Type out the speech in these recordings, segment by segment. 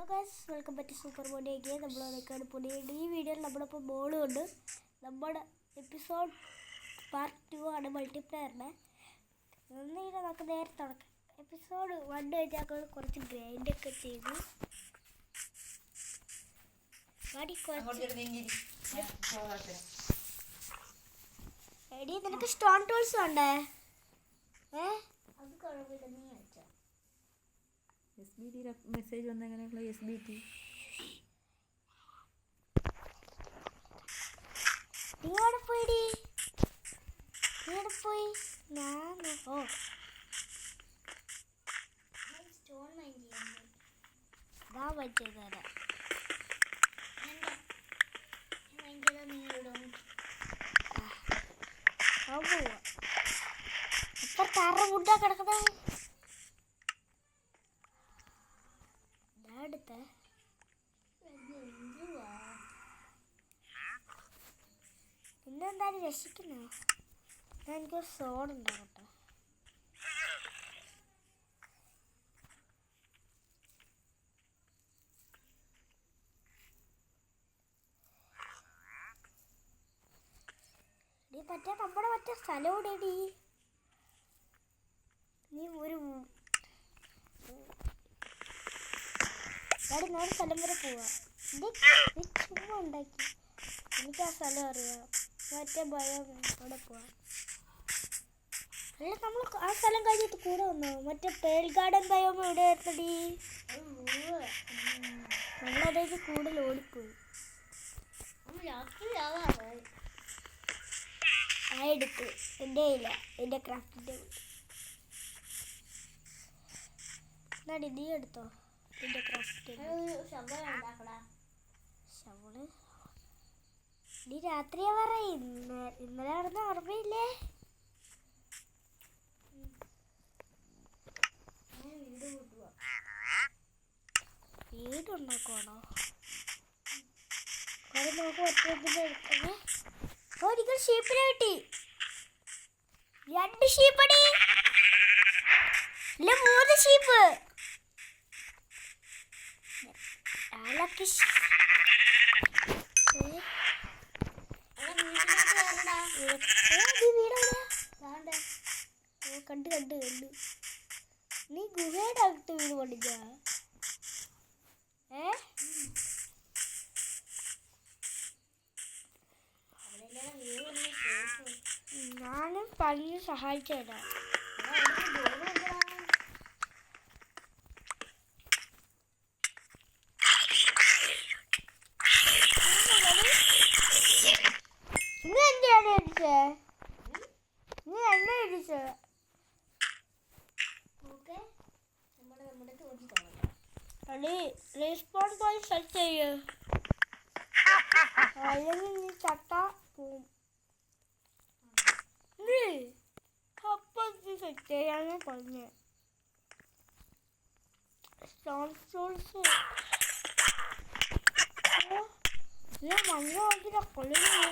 Hello guys, welcome back to super ബോഡിയൊക്കെ. നമ്മൾ അതൊക്കെയാണ് പുതിയ ഈ വീഡിയോയിൽ നമ്മളിപ്പോൾ ബോളുകൊണ്ട് നമ്മുടെ എപ്പിസോഡ് പാർട്ട് 2 ആണ് മൾട്ടിപ്ലെയറിൻ്റെ. എന്നിട്ട് നമുക്ക് നേരെ തുടക്കാം. എപ്പിസോഡ് 1 കഴിഞ്ഞാൽ കുറച്ച് ഗ്രൈൻഡൊക്കെ ചെയ്തു എടി നിനക്ക് സ്റ്റോൺ ടൂൾസ് വേണ്ടേ? അത് കുഴപ്പമില്ല, നീ അയച്ചോ. SBT മെസ്സേജ് വന്ന എങ്ങനെയുള്ള SBT നീടെ പോയി ഞാൻ സ്റ്റോൺ മൈൻ ചെയ്തുതരാം. ഇപ്പൊ തറ ഫുഡാ കിടക്കണേ. പിന്നെന്തായാലും രക്ഷിക്കുന്നോ? എനിക്കൊരു സോഡ് ഉണ്ടാകട്ടെ. നമ്മുടെ മറ്റേ സ്ഥലം ഇടേടി. നീ ഒരു സ്ഥലം വരെ പോവാ. നീ ചുമ്മാ ഉണ്ടാക്കി. എനിക്ക് ആ സ്ഥലം അറിയാം. മറ്റേ ഭയം അവിടെ പോവാം. അല്ല, നമ്മൾ ആ സ്ഥലം കഴിഞ്ഞിട്ട് കൂടെ വന്നോ? മറ്റേ പേൾ ഗാർഡൻ ഭയം ഇവിടെ വരുന്നടി. നമ്മളതേക്ക് കൂടുതൽ ഓടിപ്പോയി. എടുത്ത് എൻ്റെ ഇല്ല, എൻ്റെ ക്രാഫ്റ്റിൻ്റെ എന്നാടി നീ എടുത്തോ. എൻ്റെ ക്രാഫ്റ്റ് ശവള് നീ രാത്രിയാ പറയും. ഇന്നലെ നടന്ന ഓർമ്മയില്ലേ? വീടുണ്ടാക്കുവാണോ? ഒരിക്കൽ ഷീപ്പിനെ കിട്ടി. 2 ഷീപ്പടി, ഇല്ല 3 ഷീപ്പ്. കണ്ട് നീ ഗുഹയുടെ അകത്ത് വീട് പണിഞ്ഞ? ഞാനും പണിന് സഹായിച്ചേരാ. റെസ്പോൺ പോയിന്റ് സെറ്റ് ചെയ്യ്, അല്ലെങ്കിൽ നീ ചട്ട പോവും. അപ്പം സെറ്റ് ചെയ്യാന്ന് പറഞ്ഞ് സ്റ്റോൺ ടൂൾസ് മഞ്ഞ നോക്കില്ല കൊള്ളുന്നു.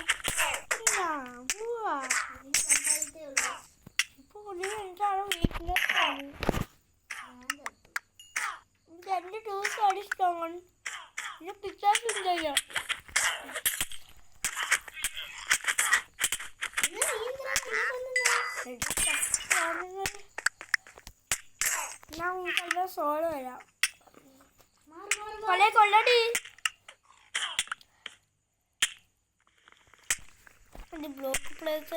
ഇപ്പൊ എന്താണ് വീക്ക്നെസ് ആണ്. രണ്ട് ടൂൾസ് ആണ് സ്റ്റോൺ. ഇത് പിക്കാസ് ഉണ്ടല്ലോ. ഞാൻ സോള് വരാം. കൊള്ളടി. ബ്ലോക്ക് പ്ലേസ്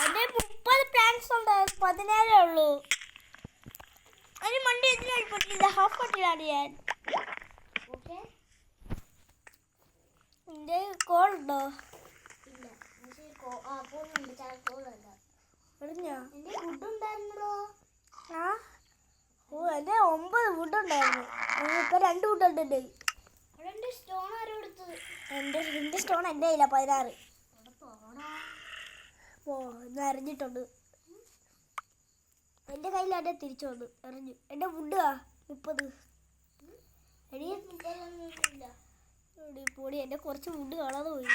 എന്റെ 30 പ്ലാൻസ് ഉണ്ടായിരുന്നു, 17 ഉള്ളൂ. അതിന് മണ്ടി എന്തിനാണ് പറ്റില്ല? ഹാഫ് പറ്റില്ലാണ് ഞാൻ. നിന്റെ കോൾ ഉണ്ടോ? എന്റെ 9 വുഡ് ഉണ്ടായിരുന്നു. ഇപ്പൊ 2 വുഡ് ഉണ്ട്. എന്റെ സ്റ്റോൺ എന്റെ കയ്യില 16. എറിഞ്ഞിട്ടുണ്ട്. എന്റെ കയ്യിൽ എന്നെ തിരിച്ചു വന്നു, എറിഞ്ഞു. എന്റെ വുഡ് 30. പൊടി എന്റെ കുറച്ച് വുഡ് കാണാതെ പോയി.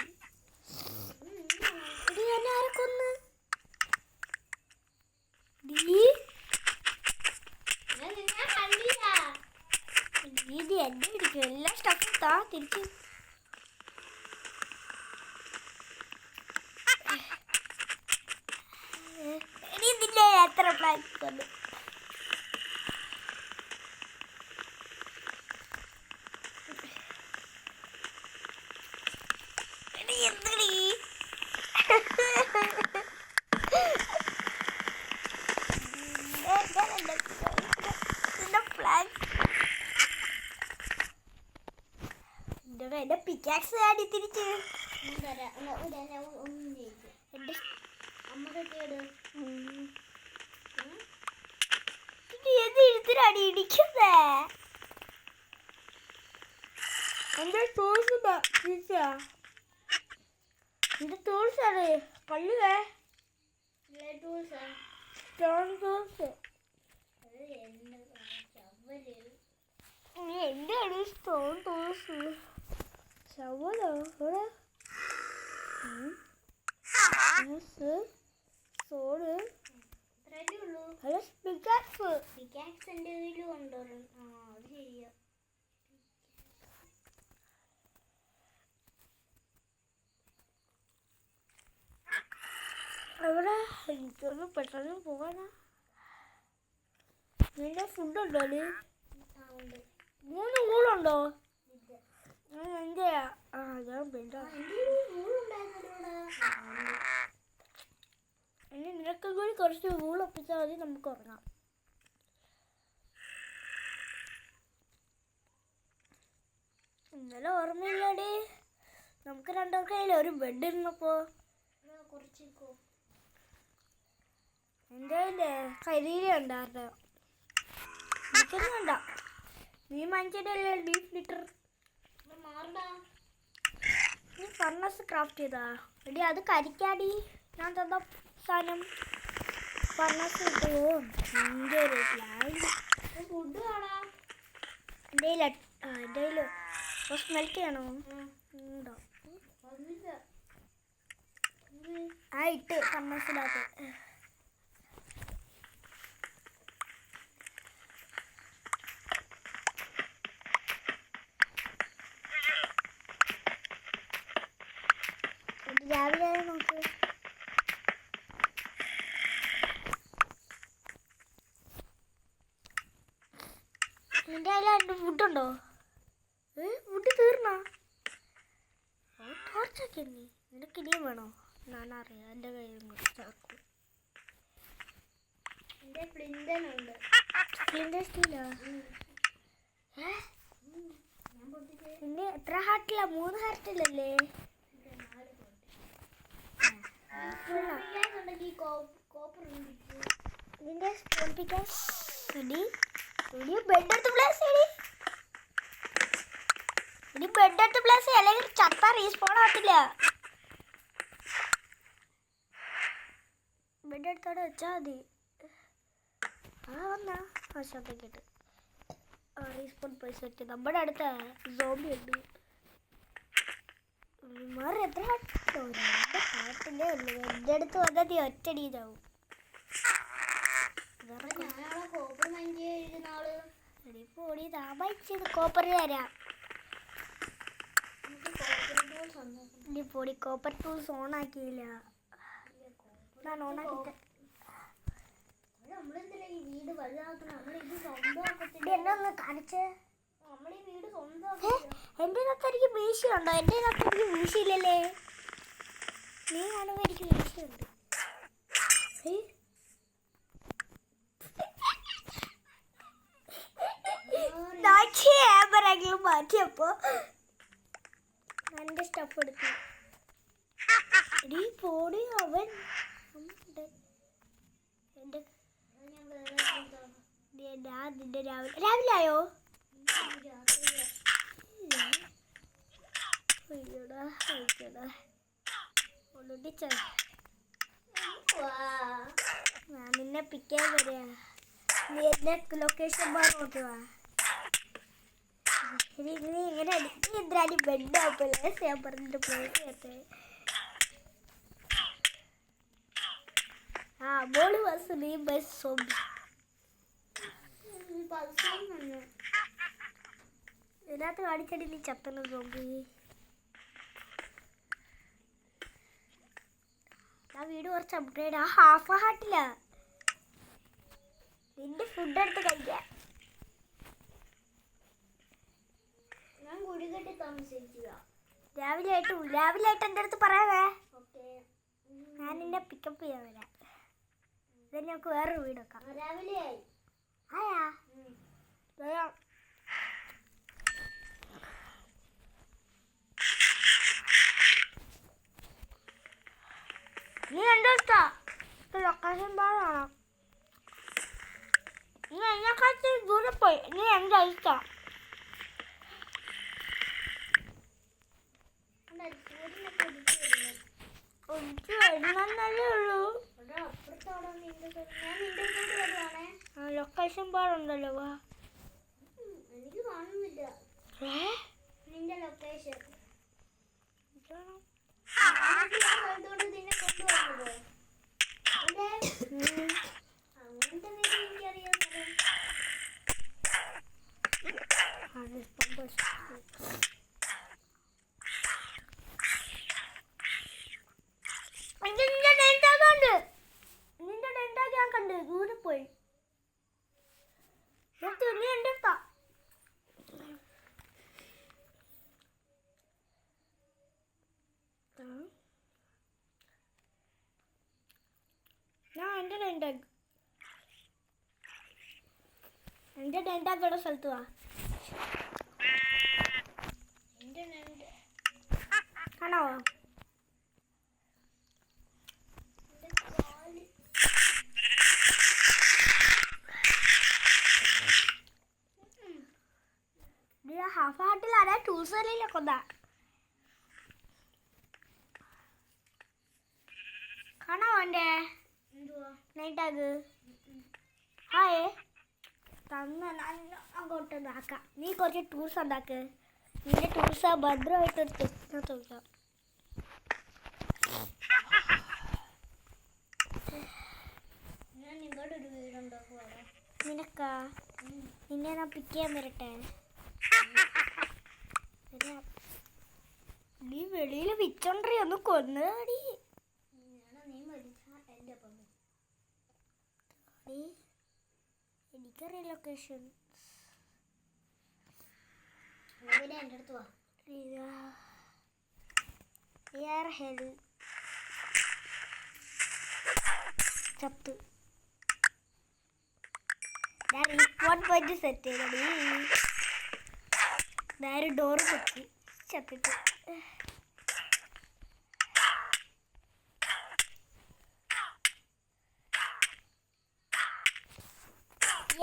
എന്നെ ആരൊക്കൊന്ന് ഇത് എന്നെ പിടിക്കും എല്ലാ സ്റ്റഫും താ തിരിച്ച്. ഇനി ഇതിൻ്റെ എത്ര പ്ലാൻസ് വന്നു. എന്തിനീ എന്റെ പിക്കാക്സ് ആടി തിരിച്ച് എന്റെ എന്തിനാടി ഇടിക്കുന്നേ? എന്റെ ടൂൾസ് എന്റെ ടൂൾസാണ് പള്ളുവേ ടൂൾസ് എന്താണ് സ്റ്റോൺ ടൂൾസ് ശവലോ ഇവിടെ സോഡ് ഹലോ പിക്കാക്സ് എൻ്റെ കയ്യിലും ഉണ്ടോ? ആ അത് ശരിയാ. അവിടെ എനിക്കൊന്ന് പെട്ടെന്ന് പോകാനാ. നിന്റെ ഫുഡുണ്ടോ? 3 ഊളുണ്ടോ? എൻ്റെ ഞാൻ വേണ്ട. ഇനി നിനക്കും കൂടി കുറച്ച് ഊളൊപ്പിച്ചാൽ മതി, നമുക്ക് ഉറങ്ങാം. ഇന്നലെ ഓർമ്മയില്ലാടി നമുക്ക് രണ്ടുപേർക്കയില്ല ഒരു ബെഡ് ഇരുന്നപ്പോ. എൻ്റെ കരിയില ഉണ്ടായിരുന്നു. എനിക്കൊന്നും വേണ്ട. നീ മഞ്ചടിയല്ലേ ഡീപ് ലിറ്റർ. നീ ഫർണസ് ക്രാഫ്റ്റ് ചെയ്താ എടി? അത് കരിക്കാടി ഞാൻ തന്ന സാധനം. ഫർണസ് കിട്ടുമോ? എൻ്റെ ഒരു ഫുഡ് കാണാം. എൻ്റെ കയ്യിൽ സ്മെൽറ്റ് ചെയ്യണോ? ഉണ്ടോ? ആ ഇട്ട് ഫർണസിനകത്ത്. രാവിലെ നോക്ക്. നിന്റെ കയ്യിൽ ഫുഡുണ്ടോ? ഫുഡ് തീർന്നാ? ടോർച്ചൊക്കെ നീ നിനക്ക് ഇനിയും വേണോ? ഞാനറിയാം എൻ്റെ കയ്യിൽ ചേർക്കും. എൻ്റെ പ്ലിൻഡനുണ്ട്. പ്ലിൻഡൻ സ്റ്റീലോ? നിന്റെ എത്ര ഹാർട്ടില്ല? 3 ഹാർട്ടില്ലല്ലേ? നിന്റെ ബെഡ് എടുത്ത് പ്ലേസ് ഇനി ബെഡ് എടുത്ത് പ്ലേസ് അല്ലെങ്കിൽ ചത്ത റീസ്പോൺ ആവത്തില്ല. ബെഡ് എടുത്തോടെ വെച്ചാൽ മതി. വന്നാ ആശാത്തേക്കിട്ട് റീസ്പോൺ പൈസ വെച്ച് നമ്മുടെ അടുത്ത സോംബി ഉണ്ട്. മാറി എത്ര ഹാർട്ടിൻ്റെ ഉള്ളു. എൻ്റെ അടുത്ത് വന്നാൽ നീ ഒറ്റടി ഇതാവും. പൊടി താമസിച്ചത് കോപ്പർ തരാം. ഇനി പൊടി കോപ്പർ ടൂൾസ് ഓൺ ആക്കിയില്ല. ഞാൻ ഓണാക്കിട്ട് എന്നെ ഒന്ന് കാണിച്ചേ. എൻ്റെ അകത്ത് എനിക്ക് മീശയുണ്ടോ? എൻ്റെ അകത്ത് എനിക്ക് മീശയില്ലല്ലേ? നീ കാണുമ്പോൾ എനിക്ക് മീശയുണ്ട്. മാറ്റിയപ്പോ എൻ്റെ സ്റ്റഫ് എടുത്തു. എടീ പോടി അവൻ. നിന്റെ രാവിലെ ആയോ? ഞാൻ നിന്നെ പിക്കാൻ വരിക. നീ എന്നെ ലൊക്കേഷൻ ബാർ നോക്കിവാ. നീ ഇങ്ങനെ എന്തിനാണ് ബെഡ് ആപ്പല്ലേ? ഞാൻ പറഞ്ഞിട്ട് പോയിട്ട് മോള് ബസ് നീ ബസ് സോംബി. ഇതിനകത്ത് കാണിച്ചടി നീ ചത്തണം നോക്കി. ആ വീട് കുറച്ച് അപ്ഗ്രേഡ്. ആ ഹാഫ് ഹാർട്ടില്ല നിന്റെ ഫുഡ് എടുത്ത് കഴിക്കാൻ. ഞാൻ കുടി കെട്ടി താമസിക്കുക. രാവിലെ ആയിട്ട് എൻ്റെ അടുത്ത് പറയാവേ. ഞാൻ നിന്നെ പിക്കപ്പ് ചെയ്യാൻ വരാം. ഇthen നമുക്ക് വേറൊരു വീട് വെക്കാം. രാവിലെ ആയി. ആയാ വരാം. നീ എൻ്റെ ഇഷ്ടാ ലൊക്കേഷൻ പാടാണോ? നീ എന്നെക്കാട്ടി ദൂരെ പോയി. നീ എൻ്റെ ഇഷ്ടാ. ഒഴിച്ചു വരുന്നല്ലേ ഉള്ളൂ. ലൊക്കേഷൻ പാടുണ്ടല്ലോ. വാ. എനിക്ക് കാണുന്നില്ല നിന്റെ ലൊക്കേഷൻ. നിന്നെ കൊണ്ടുവന്നത് അങ്ങനത്തെ വീട് എനിക്കറിയാം. നിന്റെ ഡെൻറ്റാക്ക് ഞാൻ കണ്ട് ദൂരെ പോയി. നീ എൻ്റെ അടുത്താ. ഞാൻ എൻ്റെ ഡെൻറ്റാക്ക് ഇവിടെ സ്ഥലത്ത് വാ. കാണാവോ? ഹാഫ് ഹാർട്ടിൽ ആരാ ടൂസറിലെ കൊന്ന കാണാവോ എൻ്റെ നൈറ്റാഗ്? ഹായ് തന്ന ഞാൻ അങ്ങോട്ട് ആക്കാം. നീ കുറച്ച് ടൂൾസ് ഉണ്ടാക്ക്. നിന്റെ ടൂൾസ് ഭദ്രമായിട്ട് തോക്കാം. ഞാൻ ഇവിടെ ഒരു വീടുണ്ടാക്കുക. നിനക്കാ? നിന്നെ ഞാൻ പിക്ക് ചെയ്യാൻ വരട്ടെ? നീ വെളിയിൽ വിച്ചോണ്ടറി ഒന്ന് കൊന്നുകാടി. നീ മരിച്ച എൻ്റെ പണി. എനിക്കറിയാം ലൊക്കേഷൻ. എൻ്റെ അടുത്ത് വാ. ചത്ത്. ഞാൻ റീസ്പോൺ പോയിന്റ് സെറ്റ് ചെയ്തടി. നേരെ ഡോറ് പൊക്കി ചത്തിട്ട്.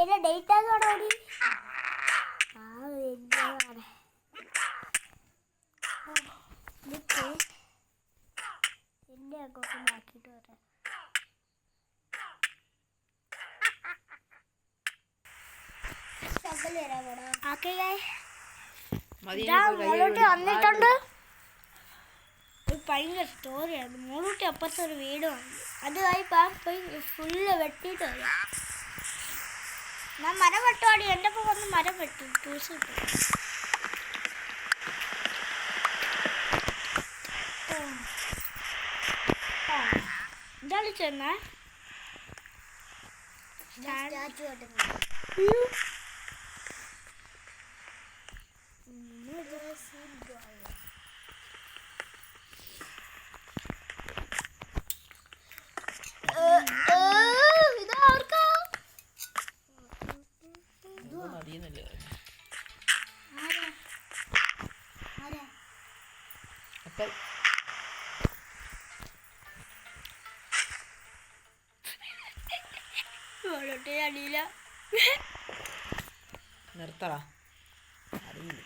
എന്റെ ഡേറ്റ് ആകോടി. എന്താണ് എന്റെ അക്കൗണ്ട് ആക്കിയിട്ട് വരാം. മോളൂട്ടി വന്നിട്ടുണ്ട്. ഒരു ഭയങ്കര സ്റ്റോറിയാണ്. മോളൂട്ടി അപ്പുറത്തെ ഒരു വീട് വന്നു. അത് പോയി ഫുള്ള് വെട്ടിയിട്ട് വരാം. ഞാൻ മരം വെട്ടുവാടി. എൻ്റെ ഒപ്പം വന്ന് മരം വെട്ടി ടൂൾസ് കിട്ടും. എന്താണ് ചെന്നാ സ്റ്റാച്ചു കെട്ടുന്നത്. അടിയില്ല. നിർത്തടാ. അറിയില്ല.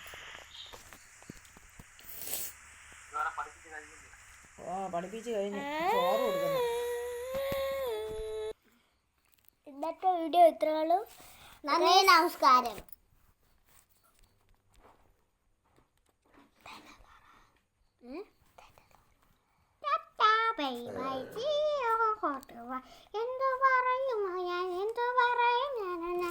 പഠിപ്പിച്ച് കഴിഞ്ഞു. ചോറ് കൊടുക്കുന്നു. ഇന്നത്തെ വീഡിയോ ഇത്രകളും. നന്ദി, നമസ്കാരം. എന്തു പറയും ഞാൻ, എന്തു പറയും ഞാൻ.